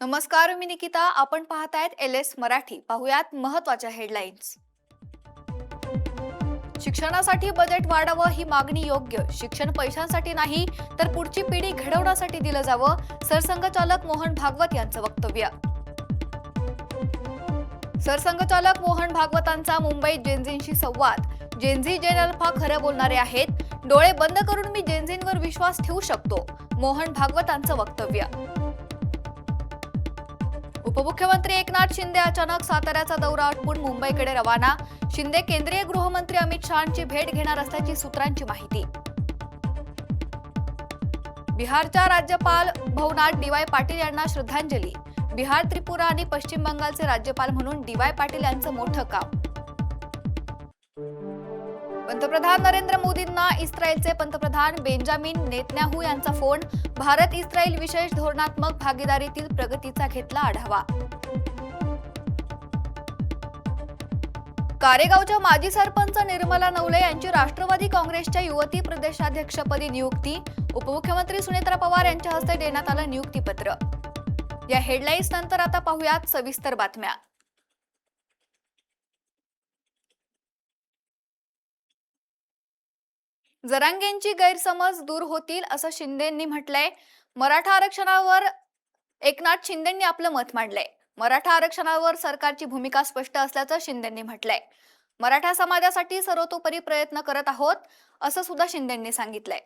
नमस्कार, मी निकिता. आपण पाहतायत LS मराठी. पाहुयात महत्त्वाच्या हेडलाईन्स. शिक्षणासाठी बजेट वाढावं ही मागणी योग्य. शिक्षण पैशांसाठी नाही तर पुढची पिढी घडवण्यासाठी दिलं जावं. सरसंघचालक मोहन भागवत यांचं वक्तव्य. सरसंघचालक मोहन भागवतांचा मुंबईत जेनझींशी संवाद. जेनझी जेन अल्फा खरं बोलणारे आहेत. डोळे बंद करून मी जेनझींवर विश्वास ठेवू शकतो. मोहन भागवतांचं वक्तव्य. उपमुख्यमंत्री एकनाथ शिंदे अचानक साताऱ्याचा दौरा आटपून मुंबईकडे रवाना. शिंदे केंद्रीय गृहमंत्री अमित शहांची भेट घेणार असल्याची सूत्रांची माहिती. बिहारच्या राज्यपाल भवनात DY पाटील यांना श्रद्धांजली. बिहार, त्रिपुरा आणि पश्चिम बंगालचे राज्यपाल म्हणून DY पाटील यांचं मोठं काम. पंतप्रधान नरेंद्र मोदींना इस्रायलचे पंतप्रधान बेंजामिन नेतन्याहू यांचा फोन. भारत इस्रायल विशेष धोरणात्मक भागीदारीतील प्रगतीचा घेतला आढावा. कारेगावच्या माजी सरपंच निर्मला नवले यांची राष्ट्रवादी काँग्रेसच्या युवती प्रदेशाध्यक्षपदी नियुक्ती. उपमुख्यमंत्री सुनेत्रा पवार यांच्या हस्ते देण्यात आलं नियुक्तीपत्र. या हेडलाईन्स नंतर आता पाहुयात सविस्तर बातम्या. जरांगेंची गैरसमज दूर होतील असं शिंदेंनी म्हटलंय. मराठा आरक्षणावर एकनाथ शिंदेंनी आपलं मत मांडलंय. मराठा आरक्षणावर सरकारची भूमिका स्पष्ट असल्याचं शिंदेंनी म्हटलंय. मराठा समाजासाठी सर्वतोपरी प्रयत्न करत आहोत असं सुद्धा शिंदेंनी सांगितलंय.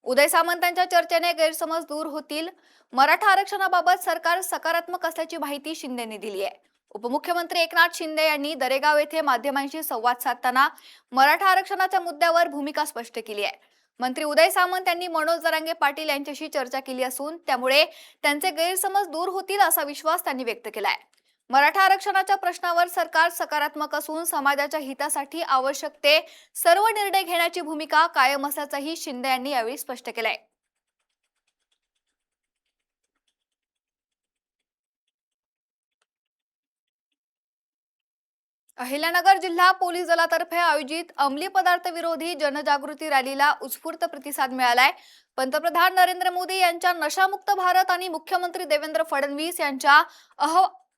उदय सामंतांच्या चर्चेने गैरसमज दूर होतील. मराठा आरक्षणाबाबत सरकार सकारात्मक असल्याची माहिती शिंदेंनी दिली आहे. उपमुख्यमंत्री एकनाथ शिंदे यांनी दरेगाव येथे माध्यमांशी संवाद साधताना मराठा आरक्षणाच्या मुद्द्यावर भूमिका स्पष्ट केली आहे. मंत्री उदय सामंत यांनी मनोज जरांगे पाटील यांच्याशी चर्चा केली असून त्यामुळे त्यांचे गैरसमज दूर होतील असा विश्वास त्यांनी व्यक्त केलाय. मराठा आरक्षणाच्या प्रश्नावर सरकार सकारात्मक असून समाजाच्या हितासाठी आवश्यक ते सर्व निर्णय घेण्याची भूमिका कायम असल्याचंही शिंदे यांनी यावेळी स्पष्ट केलंय. अहिल्यानगर जिल्हा पोलीस दलातर्फे आयोजित अंमली पदार्थ विरोधी जनजागृती रॅलीला उत्स्फूर्त प्रतिसाद मिळालाय. पंतप्रधान नरेंद्र मोदी यांच्या नशामुक्त भारत आणि मुख्यमंत्री देवेंद्र फडणवीस यांच्या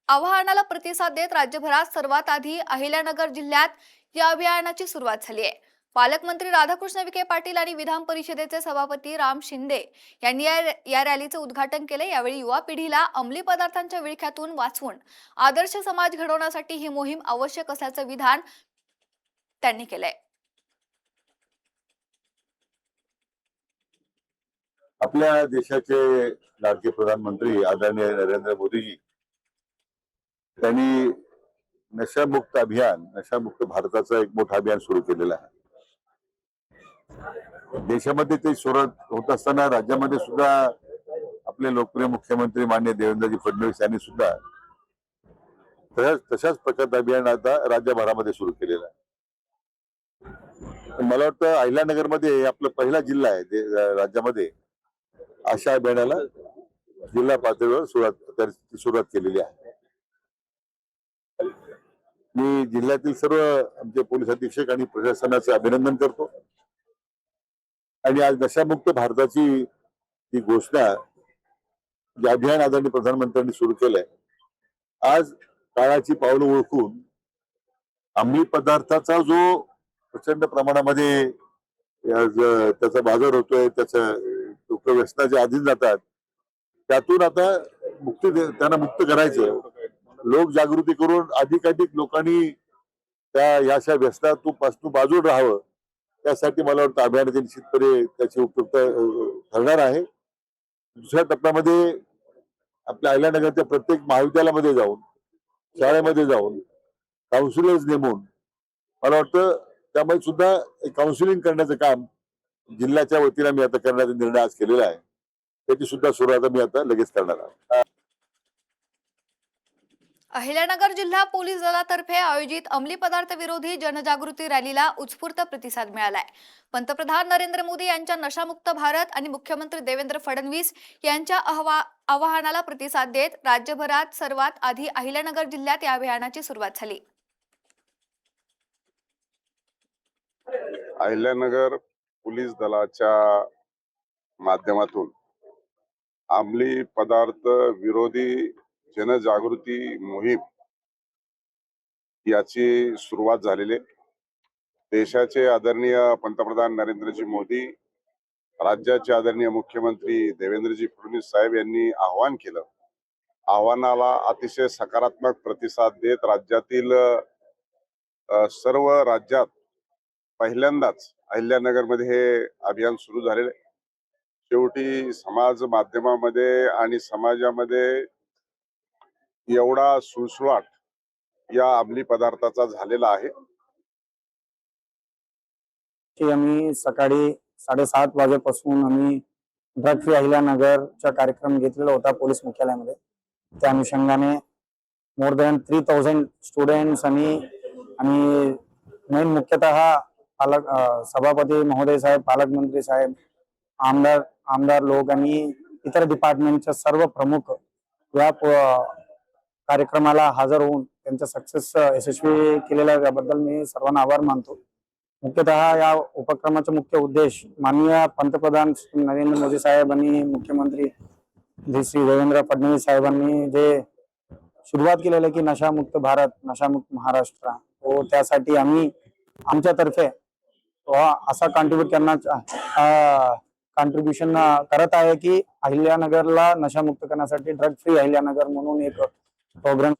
आवाहनाला प्रतिसाद देत राज्यभरात सर्वात आधी अहिल्यानगर जिल्ह्यात या अभियानाची सुरुवात झाली आहे. पालकमंत्री राधाकृष्ण विखे पाटील आणि विधान परिषदेचे सभापती राम शिंदे यांनी या रॅलीचे उद्घाटन केले. यावेळी युवा पिढीला अंमली पदार्थांच्या विळख्यातून वाचवून आदर्श समाज घडवण्यासाठी ही मोहीम आवश्यक असल्याचं विधान त्यांनी केलंय. आपल्या देशाचे लाडके प्रधानमंत्री आदरणीय नरेंद्र मोदीजी त्यांनी नशामुक्त अभियान, नशामुक्त भारताचं एक मोठं अभियान सुरू केलेलं आहे. देशामध्ये ते सुरुवात होत असताना राज्यामध्ये सुद्धा आपले लोकप्रिय मुख्यमंत्री माननीय देवेंद्रजी फडणवीस यांनी सुद्धा तशाच प्रकारचं अभियान आता राज्यभरामध्ये सुरू केलेलं आहे. मला वाटतं अहिल्यानगरमध्ये आपला पहिला जिल्हा आहे राज्यामध्ये अशा अभियानाला जिल्हा पातळीवर सुरुवात केलेली आहे. मी जिल्ह्यातील सर्व आमचे पोलीस अधीक्षक आणि प्रशासनाचे अभिनंदन करतो. आणि आज नशामुक्त भारताची ही घोषणा जे अभियान आदरणीय प्रधानमंत्र्यांनी सुरू केलंय, आज काळाची पावलं ओळखून अंमली पदार्थाचा जो प्रचंड प्रमाणामध्ये त्याचा बाजार होतोय, त्याचं लोक व्यसनाच्या अधीन जातात, त्यातून आता त्यांना मुक्त करायचं, लोक जागृती करून अधिकाधिक लोकांनी याच्या व्यसनातून बाजूला राहावं, त्यासाठी मला वाटतं अभियानाचे निश्चितपणे त्याची उपयुक्तता ठरणार आहे. दुसऱ्या टप्प्यामध्ये आपल्या अहिल्यानगरच्या प्रत्येक महाविद्यालयामध्ये जाऊन, शाळेमध्ये जाऊन काउन्सिलर्स नेमून मला वाटतं त्यामध्ये सुद्धा काउन्सिलिंग करण्याचं काम जिल्ह्याच्या वतीने मी आता करण्याचा निर्णय आज केलेला आहे. त्याची सुद्धा सुरुवात मी आता लगेच करणार आहे. अहिल्यानगर जिल्हा पोलीस दलातर्फे आयोजित अंमली पदार्थ विरोधी जनजागृती रॅलीला उत्स्फूर्त प्रतिसाद मिळालाय. पंतप्रधान नरेंद्र मोदी यांच्या नशामुक्त भारत आणि मुख्यमंत्री देवेंद्र फडणवीस यांच्या आवाहनाला प्रतिसाद देत राज्यभरात सर्वात आधी अहिल्यानगर जिल्ह्यात या अभियानाची सुरुवात झाली. अहिल्यानगर पोलीस दलाच्या माध्यमातून अंमली पदार्थ विरोधी जनजागृती मोहीम याची सुरुवात झालेली आहे. देशाचे आदरणीय पंतप्रधान नरेंद्रजी मोदी, राज्याचे आदरणीय मुख्यमंत्री देवेंद्रजी फडणवीस साहेब यांनी आवाहन केलं. आव्हानाला अतिशय सकारात्मक प्रतिसाद देत राज्यातील सर्व राज्यात पहिल्यांदाच अहिल्यानगरमध्ये हे अभियान सुरू झालेले आहे. शेवटी समाज माध्यमामध्ये आणि समाजामध्ये एवढा सुळसुळाट या अंमली पदार्थाचा झालेला आहे की आम्ही सकाळी 7:30 वाजेपासून आम्ही ड्रग फ्री अहिल्यानगरचा कार्यक्रम घेतलेला होता पोलीस मुख्यालयामध्ये. त्या अनुषंगाने मोर दॅन 3000 स्टुडंट्स आणि मेन मुख्यतः पालक सभापती महोदय साहेब, पालकमंत्री साहेब, आमदार लोक आणि इतर डिपार्टमेंटच्या सर्व प्रमुख या कार्यक्रमाला हजर होऊन त्यांचा सक्सेस यशस्वी केलेल्या याबद्दल मी सर्वांना आभार मानतो. मुख्यतः या उपक्रमाचा मुख्य उद्देश माननीय पंतप्रधान श्री नरेंद्र मोदी साहेब आणि मुख्यमंत्री श्री देवेंद्र फडणवीस साहेबांनी जे सुरुवात केलेलं की नशामुक्त भारत, नशामुक्त महाराष्ट्र, तो त्यासाठी आम्ही आमच्यातर्फे असा कॉन्ट्रीब्युशन करत आहे की अहिल्यानगरला नशामुक्त करण्यासाठी ड्रग फ्री अहिल्यानगर म्हणून एक प्रोग्राम.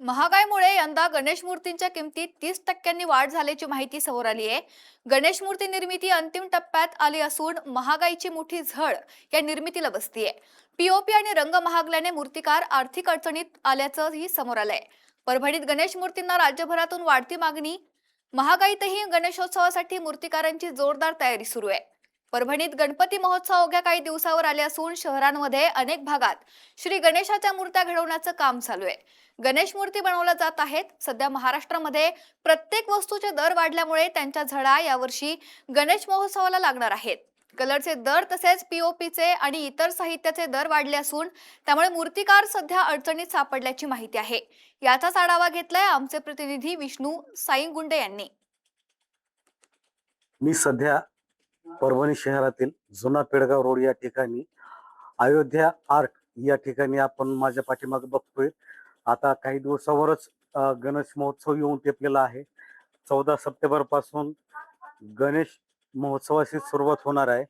महागाईमुळे यंदा गणेश मूर्तींच्या किमतीत 30% वाढ झाल्याची माहिती समोर आली आहे. गणेश मूर्ती निर्मिती अंतिम टप्प्यात आली असून महागाईची मोठी झळ या निर्मितीला बसतीये. पीओपी आणि रंग महागल्याने मूर्तिकार आर्थिक अडचणीत आल्याचंही समोर आलंय. परभणीत गणेश मूर्तींना राज्यभरातून वाढती मागणी. महागाईतही गणेशोत्सवासाठी मूर्तिकारांची जोरदार तयारी सुरू आहे. परभणीत गणपती महोत्सव अवघ्या काही दिवसावर आले असून शहरांमध्ये अनेक भागात श्री गणेशाच्या मूर्त्या घडवण्याचं काम चालू आहे. गणेश मूर्ती बनवल्या जात आहेत. सध्या महाराष्ट्रामध्ये प्रत्येक वस्तूचे दर वाढल्यामुळे त्यांच्या झळा यावर्षी गणेश महोत्सवाला लागणार आहेत. कलरचे दर तसेच पीओपीचे आणि इतर साहित्याचे दर वाढले असून त्यामुळे मूर्तिकार सध्या अडचणीत सापडल्याची माहिती आहे. याचाच आढावा घेतलाय आमचे प्रतिनिधी विष्णू साईगुंडे यांनी. मी सध्या परभणी शहरातील जुना पेडगाव रोड या ठिकाणी अयोध्या आर्ट या ठिकाणी आपण माझ्या पाठीमागे बघतोय. आता काही दिवसावरच गणेश महोत्सव येऊन टेपलेला आहे. 14 सप्टेंबर पासून गणेश महोत्सवाची सुरुवात होणार आहे.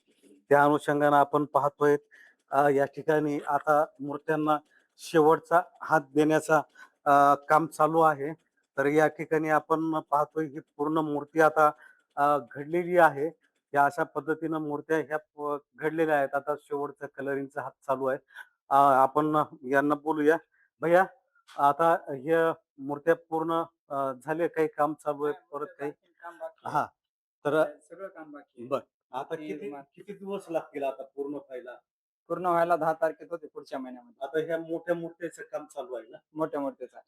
त्या अनुषंगाने आपण पाहतोय या ठिकाणी आता मूर्त्यांना शेवटचा हात देण्याचा काम चालू आहे. तर या ठिकाणी आपण पाहतोय ही पूर्ण मूर्ती आता घडलेली आहे. या अशा पद्धतीनं मूर्त्या ह्या घडलेल्या आहेत. आता शेवटचा कलरिंगचा हात चालू आहे. आपण यांना बोलूया. भैया, आता हे मूर्त्या पूर्ण झाले, काही काम चालू आहे, परत काही? हा, तर सगळं काम बाकी. बर, आता किती दिवस लागतील आता पूर्ण व्हायला 10 तारखेत होते पुढच्या महिन्यामध्ये. आता ह्या मोठ्या मूर्त्याचं काम चालू आहे ना? मोठ्याचा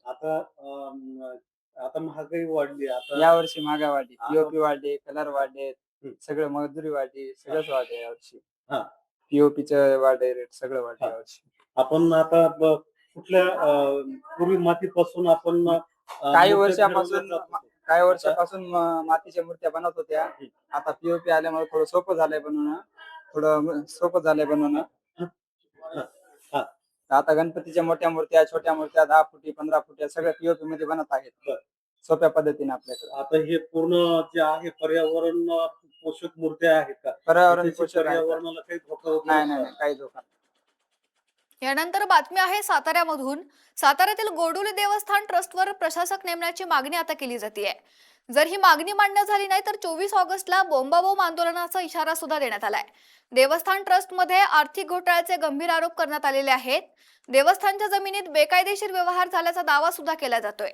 आता महागाई वाढली. आता यावर्षी महागाई वाढली, पीओपी वाढले, कलर वाढले, सगळं मजुरी वाढली, सगळंच वाढले यावर्षी. हा. पीओपीचं वाढले रेट, सगळं वाढले यावर्षी. आपण आता कुठल्या पूर्वी मातीपासून आपण काही मूर्त्या वर्षापासून घडवल्या जात होत्या. मातीच्या मूर्त्या बनवत होत्या. आता पीओपी आल्यामुळे थोडं सोपं झालंय बनवणं. आता गणपतीच्या मोठ्या मूर्त्या, छोट्या मूर्त्या, 10 फुटी, 15 फुट्या सगळ्या पीओपी मध्ये बनत आहेत सोप्या पद्धतीने आपल्याकडे. आता हे पूर्ण जे आहे पर्यावरण पोषक मूर्त्या आहेत का? पर्यावरणाला काही धोका होत नाही, काही धोका. यानंतर बातमी आहे साताऱ्यामधून. साताऱ्यातील गोडुली देवस्थान ट्रस्टवर प्रशासक नेमण्याची मागणी आता केली जाते. जर ही मागणी मान्य झाली नाही तर 24 ऑगस्टला बोंबाबोंब आंदोलनाचा इशारा सुद्धा देण्यात आलाय. देवस्थान ट्रस्टमध्ये आर्थिक घोटाळ्याचे गंभीर आरोप करण्यात आलेले आहेत. देवस्थानच्या जमिनीत बेकायदेशीर व्यवहार झाल्याचा दावा सुद्धा केला जातोय.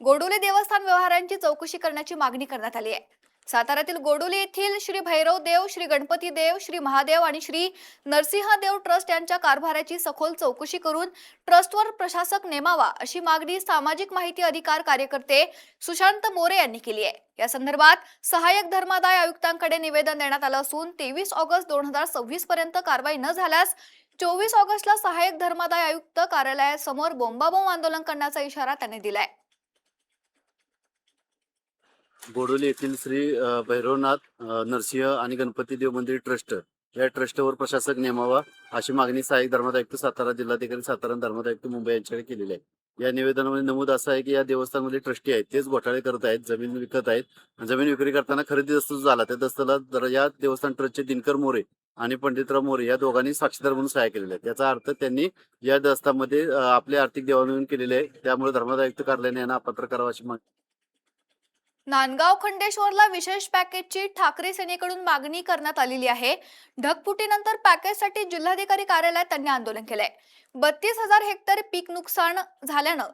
गोडुली देवस्थान व्यवहारांची चौकशी करण्याची मागणी करण्यात आली आहे. साताऱ्यातील गोडुली येथील श्री भैरव देव, श्री गणपती देव, श्री महादेव आणि श्री नरसिंह देव ट्रस्ट यांच्या कारभाराची सखोल चौकशी करून ट्रस्टवर प्रशासक नेमावा अशी मागणी सामाजिक माहिती अधिकार कार्यकर्ते सुशांत मोरे यांनी केली आहे. या संदर्भात सहाय्यक धर्मादाय आयुक्तांकडे निवेदन देण्यात आलं असून 23 ऑगस्ट 2026 पर्यंत कारवाई न झाल्यास 24 ऑगस्टला सहाय्यक धर्मादाय आयुक्त कार्यालयासमोर बोंबाबोंब आंदोलन करण्याचा इशारा त्यांनी दिलाय. गोडोली येथील श्री भैरवनाथ, नरसिंह आणि गणपती देव मंदिर ट्रस्ट या ट्रस्टवर प्रशासक नेमावा अशी मागणी सहाय्यक धर्मादायुक्त सातारा, जिल्हाधिकारी सातारा, धर्मादायुक्त मुंबई यांच्याकडे केलेली आहे। या निवेदनामध्ये नमूद असं आहे की या देवस्थानमध्ये ट्रस्टी आहेत तेच घोटाळे करत आहेत, जमीन विकत आहेत। जमीन विक्री करताना खरेदी दस्त जो झाला त्या दस्ताला या देवस्थान ट्रस्टचे दिनकर मोरे आणि पंडितराव मोरे या दोघांनी साक्षीदार म्हणून सहाय्य केलेले आहे। याचा अर्थ त्यांनी या दस्तामध्ये आपले आर्थिक देवाणघेवाण केलेले आहे, त्यामुळे धर्मादायुक्त कार्यालयाने यांना अपात्र करावं अशी मागणी। नांदगाव खंडेश्वरला विशेष पॅकेजची ठाकरे सेनेकडून मागणी करण्यात आलेली आहे। ढगफुटीनंतर पॅकेजसाठी जिल्हाधिकारी कार्यालयात त्यांनी आंदोलन केलंय। 32,000 हेक्टर पीक नुकसान झाल्यानं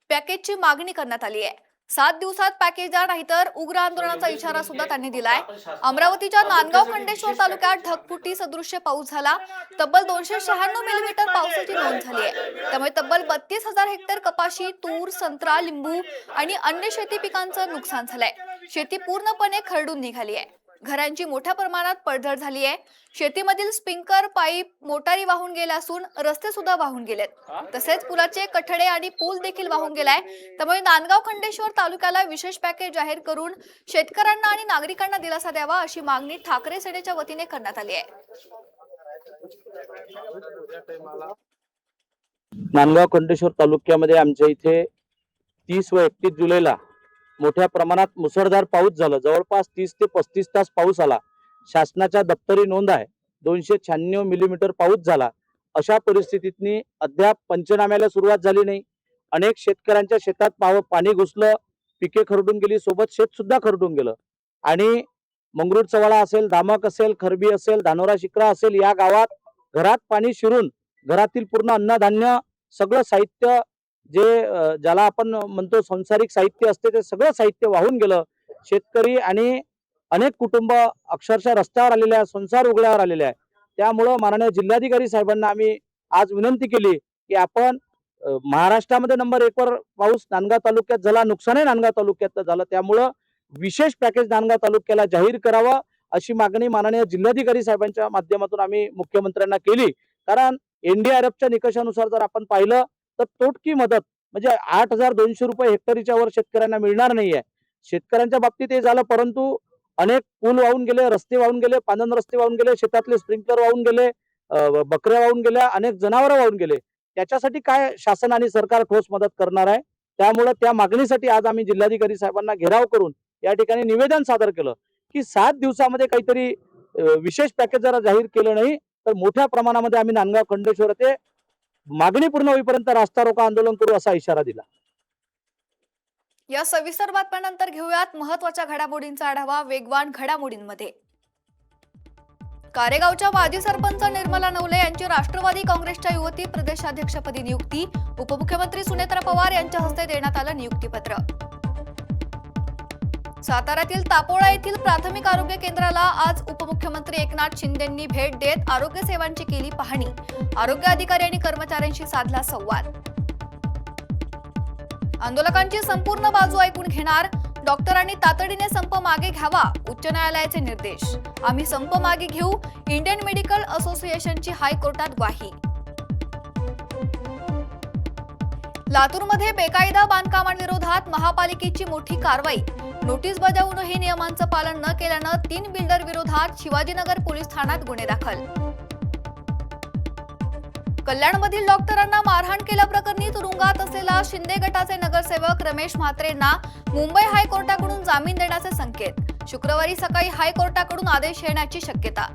पॅकेजची मागणी करण्यात आली आहे। 7 दिवसात पॅकेज द्या नाहीतर उग्र आंदोलनाचा इशारा सुद्धा त्यांनी दिलाय। अमरावतीच्या नांदगाव खंडेश्वर तालुक्यात ढगफुटी सदृश्य पाऊस झाला। तब्बल 296 मिलीमीटर पावसाची नोंद झाली आहे। त्यामुळे तब्बल 32,000 हेक्टर कपाशी, तूर, संत्रा, लिंबू आणि अन्य शेती पिकांचं नुकसान झालंय। शेती पूर्णपणे खरडून निघाली आहे। घरांची मोठ्या प्रमाणात पडझड झाली आहे। शेतीमधील स्प्रिंकलर पाईप, मोटारी वाहून गेल्या असून रस्ते सुद्धा वाहून गेलेत। तसेच पुलाचे कठडे आणि पूल देखील वाहून गेलाय। त्यामुळे नांदगाव खंडेश्वर तालुक्याला विशेष पॅकेज जाहीर करून शेतकऱ्यांना आणि नागरिकांना दिलासा द्यावा अशी मागणी ठाकरे सेनेच्या वतीने करण्यात आली आहे। नांदगाव खंडेश्वर तालुक्यामध्ये आमच्या इथे 30 व 31 जुलैला मोठ्या प्रमाणात मुसळधार पाऊस झाला। जवळपास 30 ते 35 तास पाऊस आला। शासनाच्या दप्तरी नोंद आहे 296 मिलीमीटर पाऊस झाला। अशा परिस्थितीतनी अद्याप पंचनाम्याला सुरुवात झाली नाही। अनेक शेतकऱ्यांच्या शेतात पाणी घुसलं, पिके खरडून गेली, सोबत शेत सुद्धा खरडून गेलं। आणि मंगरूळ चव्हाळा असेल, दामक असेल, खरबी असेल, धानोरा शिक्रा असेल, या गावात घरात पाणी शिरून घरातील पूर्ण अन्नधान्य सगळं साहित्य जे ज्याला आपण म्हणतो संसारिक साहित्य असते ते सगळं साहित्य वाहून गेलं। शेतकरी आणि अनेक कुटुंब अक्षरशः रस्त्यावर आलेले आहे, संसार उघड्यावर आलेले आहे। त्यामुळं माननीय जिल्हाधिकारी साहेबांना आम्ही आज विनंती केली की आपण महाराष्ट्रामध्ये नंबर 1 वर पाऊस नांदगाव तालुक्यात झाला, नुकसानही नांदगाव तालुक्यात झालं, त्यामुळं विशेष पॅकेज नांदगाव तालुक्याला जाहीर करावं अशी मागणी माननीय जिल्हाधिकारी साहेबांच्या माध्यमातून आम्ही मुख्यमंत्र्यांना केली। कारण NDRFच्या निकषानुसार जर आपण पाहिलं तर तोटकी मदत म्हणजे 8,200 रुपये हेक्टरीच्या वर शेतकऱ्यांना मिळणार नाहीये। शेतकऱ्यांच्या बाबतीत हे झालं, परंतु अनेक पूल वाहून गेले, रस्ते वाहून गेले, पांदन रस्ते वाहून गेले, शेतातले स्प्रिंकलर वाहून गेले, बकऱ्या वाहून गेल्या, अनेक जनावरं वाहून गेले। त्याच्यासाठी काय शासन आणि सरकार ठोस मदत करणार आहे? त्यामुळे त्या मागणीसाठी आज आम्ही जिल्हाधिकारी साहेबांना घेराव करून या ठिकाणी निवेदन सादर केलं की 7 दिवसामध्ये काहीतरी विशेष पॅकेज जर जाहीर केलं नाही तर मोठ्या प्रमाणामध्ये आम्ही नांदगाव खंडेश्वर येथे मागणी पूर्ण होईपर्यंत रास्ता रोको आंदोलन करू असा इशारा दिला। या सविस्तर बातम्यानंतर घेऊयात महत्त्वाच्या घडामोडींचा आढावा वेगवान घडामोडींमध्ये। कारेगावच्या माजी सरपंच निर्मला नवले यांची राष्ट्रवादी काँग्रेसच्या युवती प्रदेशाध्यक्षपदी नियुक्ती। उपमुख्यमंत्री सुनेत्रा पवार यांच्या हस्ते देण्यात आलं नियुक्तीपत्र। साताऱ्यातील तापोळा येथील प्राथमिक आरोग्य केंद्राला आज उपमुख्यमंत्री एकनाथ शिंदेंनी भेट देत आरोग्य सेवांची केली पाहणी। आरोग्य अधिकारी आणि कर्मचाऱ्यांशी साधला संवाद। आंदोलकांची संपूर्ण बाजू ऐकून घेणार, डॉक्टरांनी तातडीने संप मागे घ्यावा, उच्च न्यायालयाचे निर्देश। आम्ही संप मागे घेऊ, इंडियन मेडिकल असोसिएशनची हायकोर्टात ग्वाही। लातूरमध्ये बेकायदा बांधकामांविरोधात महापालिकेची मोठी कारवाई। नोटीस बजावूनही नियमांचं पालन न केल्यानं 3 बिल्डर विरोधात शिवाजीनगर पोलीस ठाण्यात गुन्हे दाखल। कल्याणमधील डॉक्टरांना मारहाण केल्याप्रकरणी तुरुंगात असलेला शिंदे गटाचे नगरसेवक रमेश म्हात्रेंना मुंबई हायकोर्टाकडून जामीन देण्याचे संकेत। शुक्रवारी सकाळी हायकोर्टाकडून आदेश येण्याची शक्यता।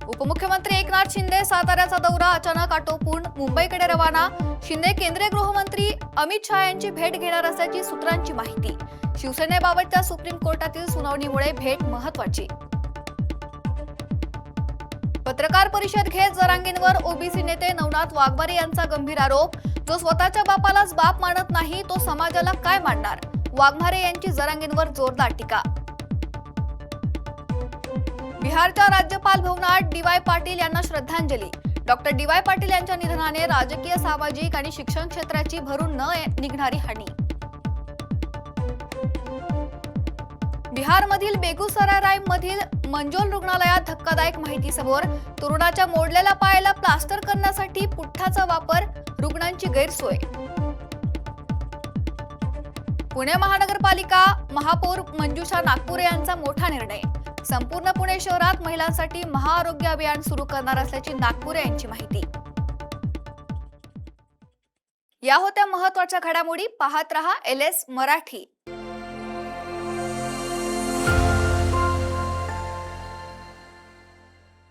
उपमुख्यमंत्री एकनाथ शिंदे साताऱ्याचा दौरा अचानक आटोपून मुंबईकडे रवाना। शिंदे केंद्रीय गृहमंत्री अमित शहा यांची भेट घेणार असल्याची सूत्रांची माहिती। शिवसेनेबाबतच्या सुप्रीम कोर्टातील सुनावणीमुळे भेट महत्त्वाची। पत्रकार परिषद घेत जरांगेंवर ओबीसी नेते नवनाथ वाघमारे यांचा गंभीर आरोप। जो स्वतःच्या बापालाच बाप मानत नाही तो समाजाला काय मानणार? वाघमारे यांची जरांगेंवर जोरदार टीका। बिहारच्या राज्यपाल भवनात DY पाटील यांना श्रद्धांजली। डॉक्टर DY पाटील यांच्या निधनाने राजकीय, सामाजिक आणि शिक्षण क्षेत्राची भरून न निघणारी हानी। बिहारमधील बेगुसराय मधील मंजोल रुग्णालयात धक्कादायक माहिती समोर। तरुणाच्या मोडलेल्या पायाला प्लास्टर करण्यासाठी पुठ्ठाचा वापर, रुग्णांची गैरसोय। पुणे महानगरपालिका महापौर मंजुषा नागपुरे यांचा मोठा निर्णय। संपूर्ण पुणे शहरात महिलांसाठी महाआरोग्य अभियान सुरू करणार असल्याची नागपुरे यांची माहिती. या होत्या महत्त्वाच्या घडामोडी. पाहत रहा LS मराठी.